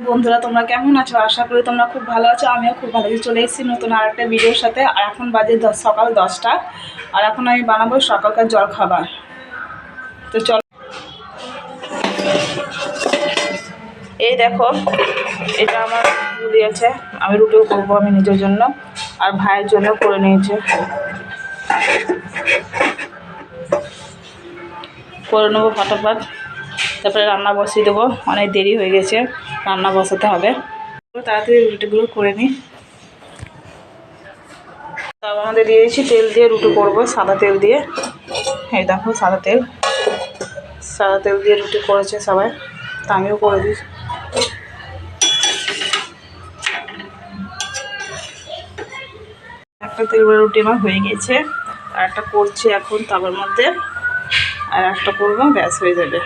বন্ধুরা তোমরা কেমন আছো? আশা করি তোমরা খুব ভালো আছো। আমিও খুব ভালো আছি। চলে এসেছি নতুন আরেকটা ভিডিওর সাথে। আর এখন বাজে সকাল 10টা। আর এখন আমি বানাবো সকালকার জল খাবার। তো চলো, এই দেখো, এটা আমার রুটি আছে। আমি রুটিও করবো আমি নিজের জন্য, আর ভাইয়ের জন্য করে নিয়েছে। করে নেবো ফটাফট, তারপরে রান্না বসিয়ে দেবো। অনেক দেরি হয়ে গেছে, রান্না বসাতে হবে। তাড়াতাড়ি রুটিগুলো করে নিই। তারপর আমাদের দিয়ে দিচ্ছি তেল দিয়ে রুটি করবো, সাদা তেল দিয়ে। এই দেখো সাদা তেল দিয়ে রুটি করেছে সবাই, তা আমিও করে দিই। একটা তেল রুটি আমার হয়ে গেছে, আর একটা করছি এখন তার মধ্যে, আর একটা করবো, ব্যাস হয়ে যাবে।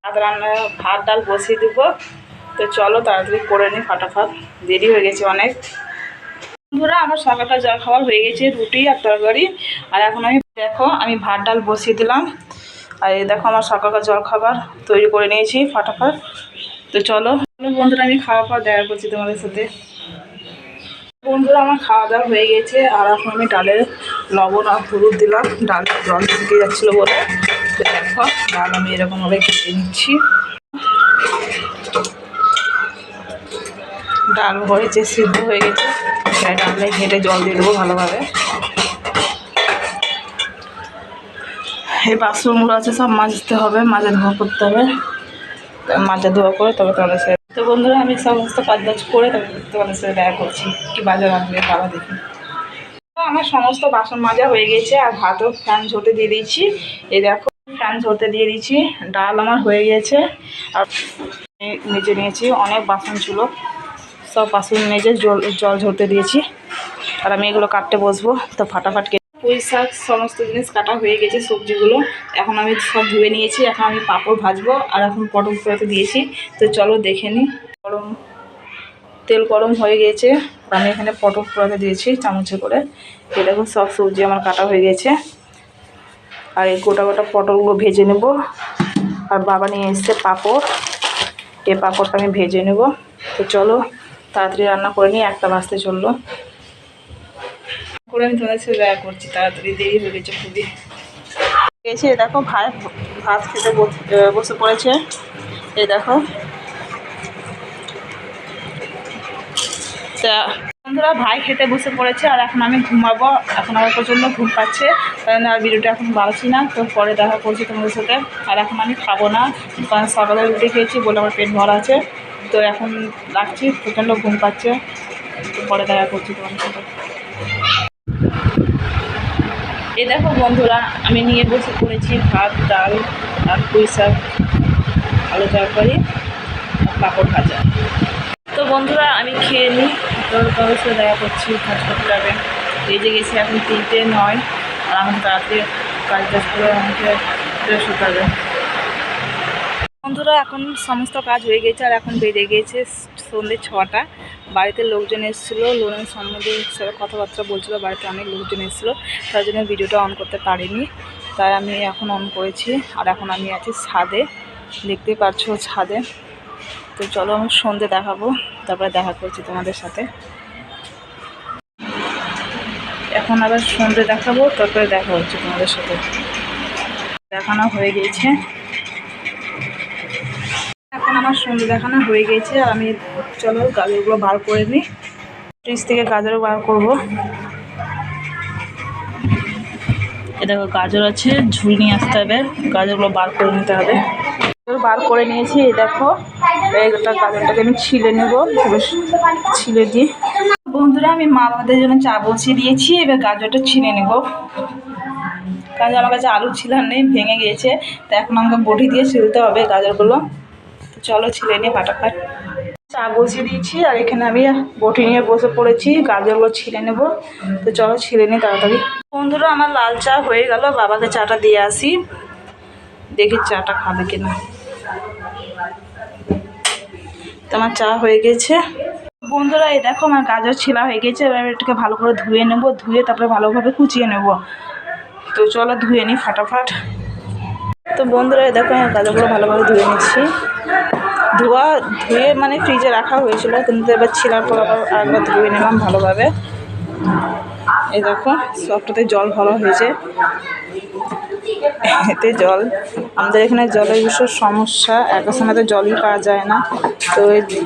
ভাত রান্না, ভাত ডাল বসিয়ে দেবো। তো চলো তাড়াতাড়ি করে নিই ফটাফট, দেরি হয়ে গেছে অনেক। বন্ধুরা আমার সকালটা জল খাবার হয়ে গেছে, রুটি আর তরকারি। আর এখন আমি ভাত ডাল বসিয়ে দিলাম। আর এই দেখো আমার সকালকার জল খাবার তৈরি করে নিয়েছি ফটাফট। তো চলো বন্ধুরা, আমি খাওয়া খাওয়া দেখা করছি তোমাদের সাথে। বন্ধুরা আমার খাওয়া দাওয়া হয়ে গেছে, আর এখন আমি ডালের লবণ আর হলুদ দিলাম। ডাল জল শুকে যাচ্ছিলো বলে। তো দেখো ডাল আমি এরকমভাবে কেটে নিচ্ছি। ডাল হয়েছে, সিদ্ধ হয়ে গেছে। ডালে ঘেটে জল দিয়ে দেবো ভালোভাবে। এই বাথরুমগুলো আছে সব মাজতে হবে, মাজা ধোয়া করতে হবে। মাজা ধোয়া করে তবে তোমাদের সাথে। তো বন্ধুরা আমি সমস্ত কাজ করে তবে তোমাদের সাথে দেখা করছি কি বাজার আনবে বাবা দেখি। আমার সমস্ত বাসন মাজা হয়ে গেছে, আর ভাতও ফ্যান ঝরতে দিয়ে দিয়েছি। এই দেখো ফ্যান ঝরতে দিয়ে দিয়েছি। ডাল আমার হয়ে গেছে, আর মেজে নিয়েছি। অনেক বাসন ছিল, সব বাসন মেজে জল ঝরতে দিয়েছি। আর আমি এগুলো কাটতে বসবো। তো ফাটাফাট পুঁই শাক সমস্ত জিনিস কাটা হয়ে গেছে, সবজিগুলো এখন আমি সব ধুয়ে নিয়েছি। এখন আমি পাঁপড় ভাজবো, আর এখন পটল পোড়াতে দিয়েছি। তো চলো দেখে নিই। তেল গরম হয়ে গেছে, আমি এখানে পটল পোড়াতে দিয়েছি চামচে করে। এই দেখো সব সবজি আমার কাটা হয়ে গেছে, আর এই গোটা গোটা পটলগুলো ভেজে নেব। আর বাবা নিয়ে এসছে পাঁপড়, এই পাঁপড়টা আমি ভেজে নেব। তো চলো তাড়াতাড়ি রান্না করে নিই, 1টা বাজতে চললো। করে আমি তোমাদের সাথে দেখা করছি, তাড়াতাড়ি দেরি হয়ে গেছে খুবই। গেছে দেখো ভাই ভাত খেতে বসে পড়েছে। এই দেখো, তা বন্ধুরা ভাই খেতে বসে পড়েছে, আর এখন আমি ঘুমাবো। এখন আমার প্রচণ্ড ঘুম পাচ্ছে, কারণ আর ভিডিওটা এখন বাড়ছি না। তো পরে দেখা করছি তোমাদের সাথে। আর এখন আমি খাবো না, কারণ সকালে রুটি খেয়েছি বলে আমার পেট ভরা আছে। তো এখন রাখছি, প্রচণ্ড ঘুম পাচ্ছে। তো পরে দেখা করছি তোমাদের সাথে। এই দেখো বন্ধুরা আমি নিয়ে বসে পড়েছি ভাত ডাল আর পুঁই শাক, আলু তরকারি, পাঁপড় ভাজা। তো বন্ধুরা আমি খেয়ে নিই, তোমাদের সাথে দেখা করছি। কাজ করতে হবে, এই যে গেছি এখন 3:09। আর আমাকে তাড়াতাড়ি কাজ করে আমাকে ফ্রেশ হতে হবে। বন্ধুরা এখন সমস্ত কাজ হয়ে গেছে, আর এখন বেড়ে গিয়েছে সন্ধ্যে 6টা। বাড়িতে লোকজন এসেছিলো, লোনের সম্বন্ধে কথাবার্তা বলছিল। বাড়িতে অনেক লোকজন এসেছিলো, তার জন্য ভিডিওটা অন করতে পারিনি। তাই আমি এখন অন করেছি। আর এখন আমি আছি ছাদে, দেখতে পাচ্ছ ছাদে। তো চলো আমি সন্ধ্যে দেখাবো, তারপরে দেখা করছি তোমাদের সাথে। এখন আবার সন্ধ্যে দেখাবো, তারপরে দেখা হচ্ছে তোমাদের সাথে। দেখানো হয়ে গেছে, এখন আমার সন্ধ্যে দেখানো হয়ে গেছে। আর আমি চলো গাজরগুলো বার করে নিই। ফ্রিজ থেকে গাজরও বার করবো। এ দেখো গাজর আছে, ঝুল নিয়ে আসতে হবে, গাজরগুলো বার করে নিতে হবে। বার করে নিয়েছি। এই দেখো এইটা গাজরটাকে আমি ছিলে নেব, ছিলে দিই। বন্ধুরা আমি মা বাবাদের জন্য চা বসিয়ে দিয়েছি, এবার গাজরটা ছিলে নেব। কারণ আমার কাছে আলু ছিলার নেই, ভেঙে গিয়েছে। তো এখন আমাকে বটি দিয়ে ছিলতে হবে গাজরগুলো। তো চলো ছিলে নিই ফাটাফাট। চা বসিয়ে দিয়েছি, আর এখানে আমি বটি নিয়ে বসে পড়েছি, গাজরগুলো ছিলে নেব। তো চলো ছিলে নিই তাড়াতাড়ি। বন্ধুরা আমার লাল চা হয়ে গেল, বাবাকে চাটা দিয়ে আসি, দেখি চাটা খাবে কিনা। তো আমার চা হয়ে গেছে। বন্ধুরা এই দেখো আমার গাজর ছিলা হয়ে গেছে, এবার এটাকে ভালো করে ধুয়ে নেব, ধুয়ে তারপরে ভালোভাবে কুচিয়ে নেব। তো চলো ধুয়ে নিই ফাটাফাট। তো বন্ধুরা এই দেখো আমার গাজরগুলো ভালোভাবে ধুয়ে নিচ্ছি, ধুয়ে মানে ফ্রিজে রাখা হয়েছিল, কিন্তু এবার ছিলার পর আবার আরেকবার ধুয়ে নিলাম ভালোভাবে। এই দেখো সবটাতে জল ভরা হয়েছে, এতে জল, আমাদের এখানে জলের বিশেষ সমস্যা, একটা সময় তো জলই পাওয়া যায় না, তো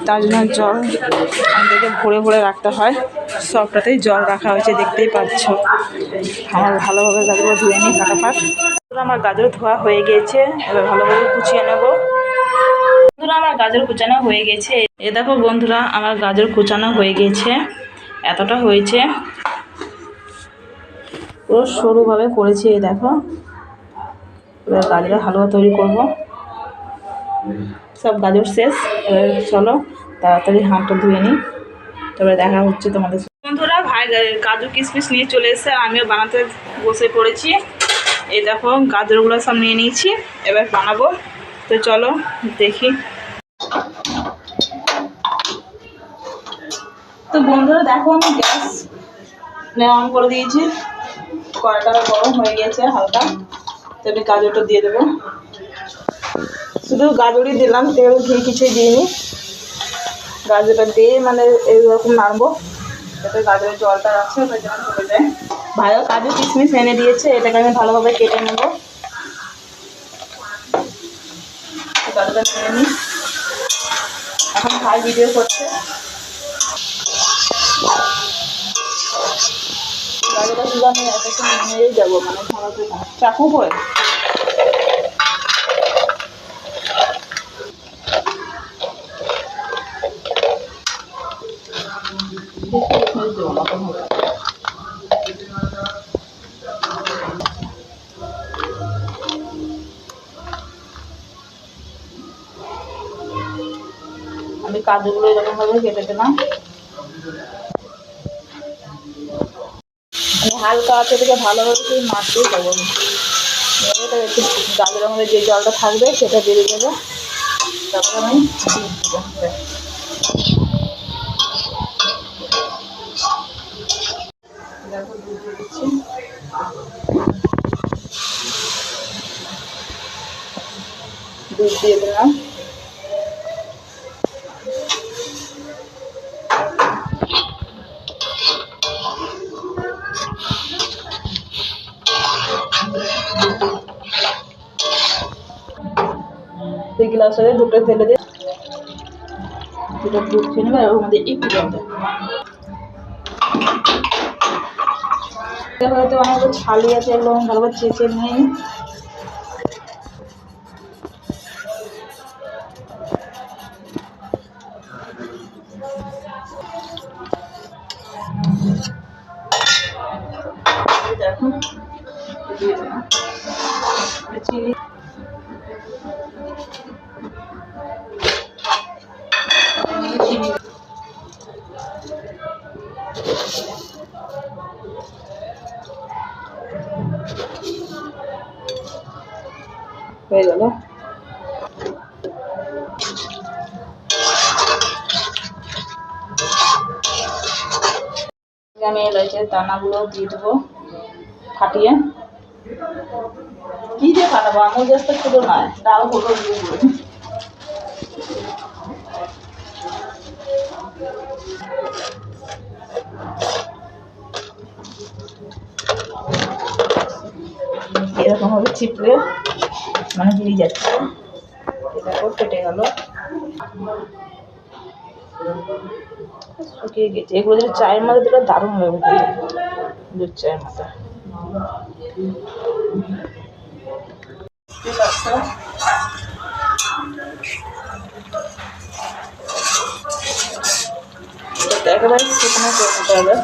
তার জন্য জল আমাদেরকে ভরে ভরে রাখতে হয়। সবটাতেই জল রাখা হয়েছে, দেখতেই পাচ্ছ। আমার ভালোভাবে গাজরগুলো ধুয়ে নিই ফাটাফাট। আমার গাজর ধোয়া হয়ে গিয়েছে, এবার ভালোভাবে কুচিয়ে নেব। বন্ধুরা আমার গাজর কুচানো হয়ে গেছে, এ দেখো বন্ধুরা আমার গাজর কুচানো হয়ে গেছে, এতটা হয়েছে, পুরো সরুভাবে করেছি। এই দেখো এবার গাজরের হালুয়া তৈরি করব। সব গাজর শেষ, এবার চলো তাড়াতাড়ি হাতটা ধুয়ে নিই, তারপরে দেখা হচ্ছে তোমাদের। বন্ধুরা ভাই কাজু কিশমিশ নিয়ে চলে এসে আমিও বানাতে বসে পড়েছি। এই দেখো গাজরগুলো সব নিয়ে নিয়েছি, এবার বানাবো, তো চলো দেখি। তো বন্ধুরা দেখো আমি গ্যাস অন করে দিয়েছি, কড়াইটা গরম হয়ে গেছে হালকা, তো আমি গাজরটা দিয়ে দেবো। শুধু গাজরই দিলাম, তেল ঘি কিছুই দিইনি। গাজরটা দিয়ে মানে এইরকম নাড়বো যাতে গাজরের জলটা আছে ওটা যেন চলে যায়। ভালো কাজু কিশমিশ এনে দিয়েছে, এটাকে আমি ভালোভাবে কেটে নেবো। গাজরটা নিয়ে নিই, এখন ভাই ভিডিও করছে। গাজরটা শুধু আমি এটাকে নিয়েই যাবো, মানে ভালোভাবে চাকু করে। আমি কাজুগুলো এরকম ভাবে কেটে দিলাম, আমি হালকা আছে থেকে ভালোভাবে সেই মাছটাই দেবো। এটা একটু গাজরের মধ্যে যে জলটা থাকবে সেটা বেরিয়ে যাবে, তারপরে আমি দেখো দুধ দিয়ে দিচ্ছি। দুধ দিয়ে দিলাম, দুই গ্লাস হলে দুটো ফেলে দিয়ে দুটো দুধ খেয়ে নেবে, আর ওর মধ্যে একটু জল দেবে। হয়তো অনেক ছালি আছে, এগুলো ভালোভাবে চেঁচে নিয়ে দেখো চিনি হয়ে গেল। আমি এলাচের দানাগুলো দিয়ে দেবো ফাটিয়ে। কি দিয়ে ফাটাবো, আমুল গ্যাসটা ছোটো নয়, ডাল ফটো দিয়ে দেবো। এরকম ভাবে চিপলে মানে বেরিয়ে যাচ্ছে, এটাও কেটে গেল, শুকিয়ে গেছে। এগুলো যদি চায়ের মধ্যে দিলে দারুণ লাগবে, দুধ চায়ের মধ্যে। একেবারে শুকনো করে নিতে হবে।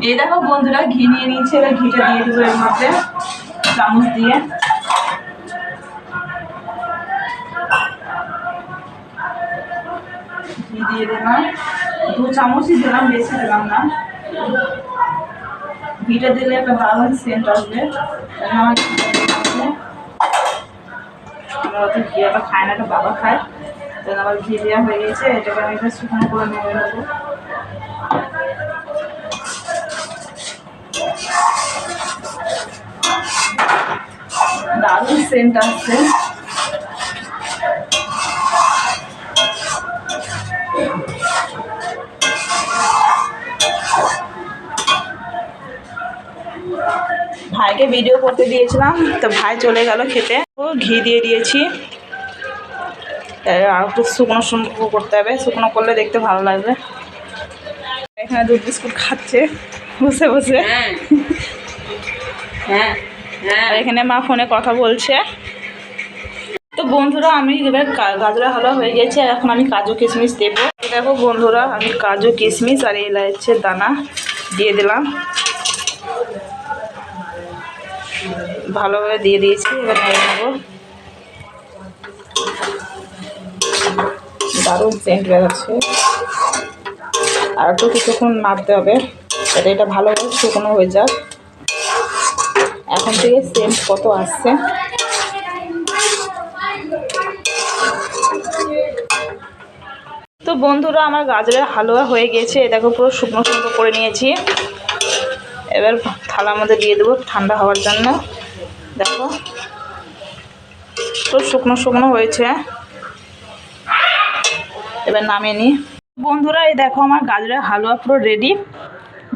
এই দেখো বন্ধুরা ঘি নিয়ে নিয়েছে, এবার ঘিটা দিয়ে দেবো এর মধ্যে চামচ দিয়ে। ঘি দিয়ে দিলাম, 2 চামচই দিলাম, বেশি দিলাম না। ঘিটা দিলে একটা ভালো সেন্ট আসবে। আমরা তো ঘি আবার খায় না, একটা বাবা খায়। তাহলে আবার ঘি দেওয়া হয়ে গেছে, এটাকে আমি একটা শুকনো করে নিয়ে নেবো। দারুণ সেন্ট আসছে। ভাইকে ভিডিও করতে দিয়েছিলাম, তো ভাই চলে গেল খেতে। ঘি দিয়ে দিয়েছি, আর একটু শুকনো শুকনো করতে হবে, শুকনো করলে দেখতে ভালো লাগবে। এখানে দুধ বিস্কুট খাচ্ছে বসে বসে। আর এখানে মা ফোনে কথা বলছে। তো বন্ধুরা আমি এবার গাজরা হালুয়া হয়ে গেছে, এখন আমি কাজু কিশমিশ দেবো। দেখো বন্ধুরা, আমি কাজু কিশমিশ আর এলাচের দানা দিয়ে দিলাম, ভালোভাবে দিয়ে দিয়েছি। এবার নেড়ে নেবো। দারুণ সেন্ট বেরোচ্ছে। আর একটু কিছুক্ষণ নাড়তে হবে যাতে এটা ভালোভাবে শুকনো হয়ে যাক। এখন থেকে সেন্ট কত আসছে। তো বন্ধুরা আমার গাজরের হালুয়া হয়ে গেছে, দেখো পুরো শুকনো শুকনো করে নিয়েছি। এবার থালার মধ্যে দিয়ে দেবো ঠান্ডা হওয়ার জন্য। দেখো পুরো শুকনো শুকনো হয়েছে, এবার নামিয়ে নিই। বন্ধুরা এই দেখো আমার গাজরের হালুয়া পুরো রেডি।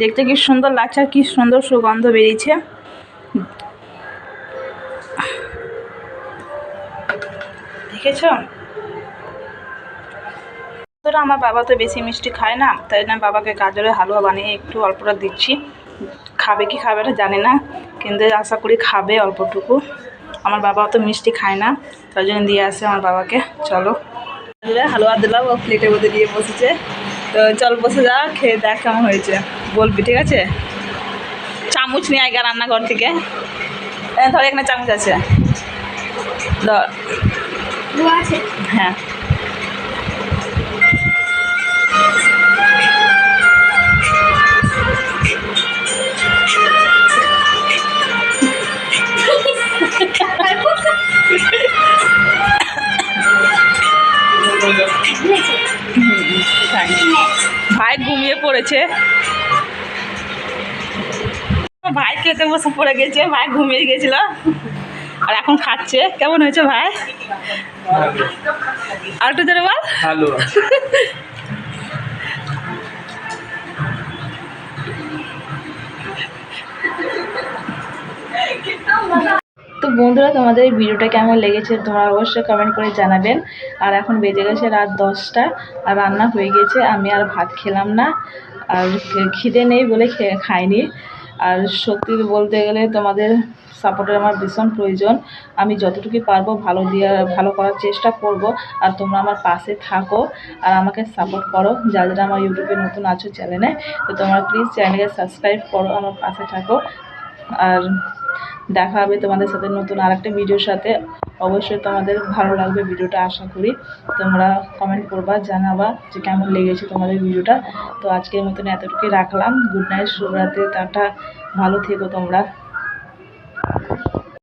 দেখতে কি সুন্দর লাগছে, আর কি সুন্দর সুগন্ধ বেরিয়েছে। দেখেছ? বন্ধুরা আমার বাবা তো বেশি মিষ্টি খায় না, তাই না বাবাকে গাজরের হালুয়া বানিয়ে একটু অল্পটা দিচ্ছি। খাবে কি খাবে না জানি না, কিন্তু আশা করি খাবে অল্পটুকু। আমার বাবা তো মিষ্টি খায় না, তাই জন্য দিয়ে আসে আমার বাবাকে। চলো হালুয়া দিলাম, ও প্লেটের মধ্যে দিয়ে বসেছে। তো চল বসে যা, খেয়ে দেখ কেমন হয়েছে, বলবি ঠিক আছে? চামচ নিয়ে আগে রান্নাঘর থেকে। ধর এখানে চামচ আছে, ধর। হ্যাঁ ভাই ঘুমিয়ে পড়েছে, ভাই খেতে বসে পড়ে গেছে, ভাই ঘুমিয়ে গেছিল আর এখন খাচ্ছে। কেমন হয়েছে ভাই? আর একটু জোরে বল। তো বন্ধুরা তোমাদের এই ভিডিওটা কেমন লেগেছে তোমরা অবশ্যই কমেন্ট করে জানাবেন। আর এখন বেজে গেছে রাত 10টা, আর রান্না হয়ে গেছে। আমি আর ভাত খেলাম না, আর খিদে নেই বলে খাইনি। আর সত্যি বলতে গেলে তোমাদের সাপোর্টের আমার ভীষণ প্রয়োজন। আমি যতটুকু পারবো ভালো করার চেষ্টা করব। আর তোমরা আমার পাশে থাকো আর আমাকে সাপোর্ট করো। যারা আমার ইউটিউবে নতুন আছো চ্যানেলে, তো তোমরা প্লিজ চ্যানেলকে সাবস্ক্রাইব করো, আমার পাশে থাকো। আর দেখা হবে তোমাদের সাথে নতুন আরেকটা ভিডিওর সাথে। অবশ্যই তোমাদের ভালো লাগবে ভিডিওটা, আশা করি। তোমরা কমেন্ট করবা, জানাবা যে কেমন লেগেছে তোমাদের ভিডিওটা। তো আজকের মতন এতটুকুই রাখলাম। গুড নাইট, শুভরাত্রি, টাটা, ভালো থেকো তোমরা।